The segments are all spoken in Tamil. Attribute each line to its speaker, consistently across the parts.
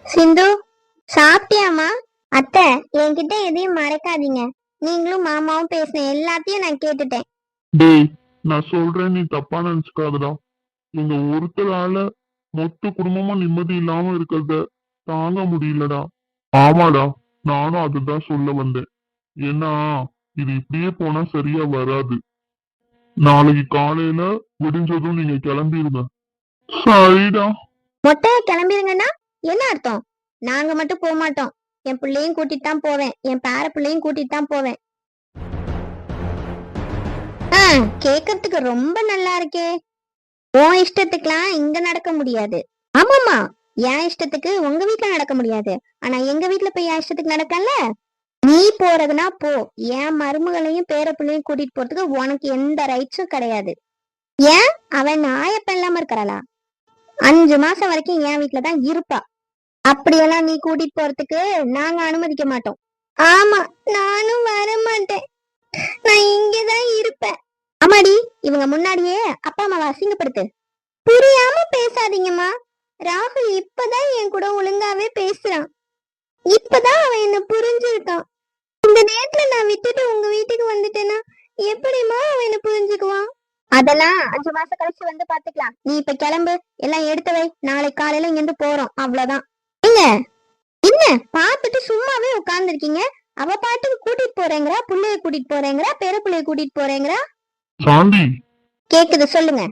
Speaker 1: சிந்து, சாப்பிட்டியாமா? அத்தை, என்கிட்ட எதையும் மறைக்காதீங்க. நீங்களும் மாமாவும் பேசின எல்லாத்தையும் நான் கேட்டுட்டேன்.
Speaker 2: டேய், நான் சொல்றேன், நீ தப்பா நினைச்சுக்காதடா. எங்க ஒருத்தரால மொத்த குடும்பமும் நிம்மதி இல்லாம இருக்கிறத தாங்க முடியலடா. ஆமாடா, நானும் அதுதான் சொல்ல வந்தேன். ஏன்னா இது இப்படியே போனா சரியா வராது. நாளைக்கு காலையில விடிஞ்சதும் நீங்க கிளம்பிடுங்க. சரிடா.
Speaker 1: மொட்டையா கிளம்பிடுங்கன்னா என்ன அர்த்தம்? நாங்க மட்டும் போக மாட்டோம். என் பிள்ளையும் கூட்டிட்டு தான் போவேன். என் பேர பிள்ளையும் கூட்டிட்டு தான் போவேன். கேக்குறதுக்கு ரொம்ப நல்லா இருக்கே. உன் இஷ்டத்துக்குலாம் இங்க நடக்க முடியாது. ஆமாமா, என் இஷ்டத்துக்கு உங்க வீட்டுல நடக்க முடியாது. ஆனா எங்க வீட்டுல போய் என் இஷ்டத்துக்கு நடக்கல. நீ போறதுன்னா போ. என் மருமகளையும் பேர பிள்ளையும் கூட்டிட்டு போறதுக்கு உனக்கு எந்த ரைட்ஸும் கிடையாது. ஏன் அவன் நாயப்ப இல்லாம இருக்கிறாளா? 5 மாசம் வரைக்கும் என் வீட்டுலதான் இருப்பா. அப்படியெல்லாம் நீ கூட்டிட்டு போறதுக்கு நாங்க அனுமதிக்க மாட்டோம். ஆமா, நானும் வர மாட்டேன். நான் இங்கதான் இருப்பேன். அம்மாடி, இவங்க முன்னாடியே அப்பா அம்மாவை அசிங்கப்படுத்து. புரியாம பேசாதீங்கம்மா. ராகுல் இப்பதான் என் கூட ஒழுங்காவே பேசுறான். இப்பதான் அவன் என்ன புரிஞ்சிருக்கான். இந்த நேரத்துல நான் விட்டுட்டு உங்க வீட்டுக்கு வந்துட்டேன்னா எப்படிமா அவன் என்ன புரிஞ்சுக்குவான்? அதெல்லாம் 5 மாசம் கழிச்சு வந்து பாத்துக்கலாம். நீ இப்ப கிளம்பு, எல்லாம் எடுத்து வை. நாளைக்கு காலையில இங்க இருந்து போறோம், அவ்வளவுதான். இல்ல என்ன பாத்துட்டு சும்மாவே உட்கார்ந்து இருக்கீங்க? அவ பாட்டுக்கு கூட்டிட்டு போறேங்கிறா, புள்ளைய கூட்டிட்டு போறேங்கிறா, பேர புள்ளைய கூட்டிட்டு போறேங்கிறா.
Speaker 2: சாந்தி,
Speaker 1: கேக்குது, சொல்லுங்க.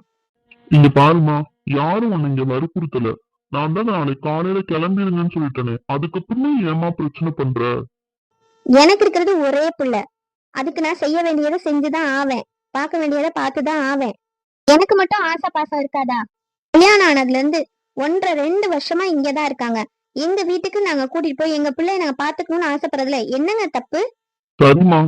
Speaker 2: இங்க பாருமா, யாரும் உன்னை இங்க வற்புறுத்தல. நான் தான் நாளைக்கு காலையில கிளம்பிடுங்கன்னு சொல்லிட்டேனே, அதுக்கப்புறம் ஏமா பிரச்சனை பண்ற?
Speaker 1: எனக்கு இருக்கிறது ஒரே புள்ள. அதுக்கு நான் செய்ய வேண்டியதை செஞ்சுதான் ஆவேன். பார்க்க வேண்டியதை பார்த்துதான் ஆவேன். எனக்கு மட்டும் ஆசை பாசம் இருக்காதா? கல்யாணம் ஆனதுல இருந்து 1.5-2 வருஷமா இங்கதான் இருக்காங்க. எங்க வீட்டுக்கு நாங்க கூட்டிட்டு போய் எங்க பிள்ளைய நாங்க பாத்துக்கணும்னு ஆசைப்படுறதுல என்னங்க தப்பு?
Speaker 2: சரிம்மா,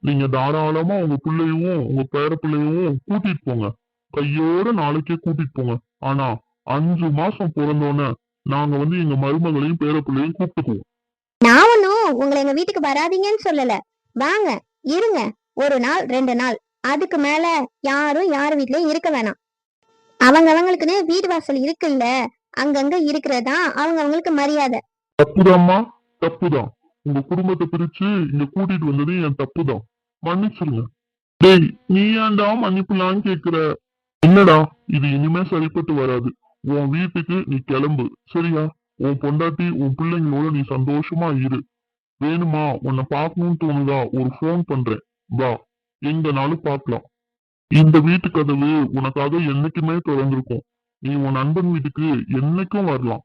Speaker 2: நீங்க தாராளமா உங்க பிள்ளையும் உங்க பேர பிள்ளையும் கூட்டிட்டு போங்க. கையோட நாளைக்கே கூட்டிட்டு போங்க. ஆனா 5 மாசம் பிறந்தோன்னு நாங்க வந்து எங்க மருமகளையும் பேர பிள்ளையும் கூப்பிட்டுக்குவோம்.
Speaker 1: நான் ஒன்னும் உங்களை எங்க வீட்டுக்கு வராதீங்கன்னு சொல்லல. வாங்க, இருங்க. 1 நாள் 2 நாள், அதுக்கு மேல யாரும் யார் வீட்லயும் இருக்க வேணாம். அவங்களுக்குன்னு வீடு வாசல் இருக்குல்ல, அங்கங்க இருக்கிறதா அவங்களுக்கு மரியாதை.
Speaker 2: தப்புதாம்மா, தப்புதான். உங்க குடும்பத்தை பிரிச்சு இங்க கூட்டிட்டு வந்தது என் தப்புதான். மன்னிச்சிருங்க. டேய், நீ ஏன்டா மன்னிப்புலான்னு கேக்குற? என்னடா, இது இனிமே சரிப்பட்டு வராது. உன் வீட்டுக்கு நீ கிளம்பு, சரியா? உன் பொண்டாட்டி உன் பிள்ளைங்களோட நீ சந்தோஷமா இரு. வேணுமா, உன்னை பார்க்கணும்னு தோணுதா, ஒரு போன் பண்றேன், வா. எங்கனாலும் பார்க்கலாம். இந்த வீட்டு கதவு உனக்காக என்னைக்குமே திறந்திருக்கும். நீ உன் நண்பன் வீட்டுக்கு என்னைக்கும் வரலாம்.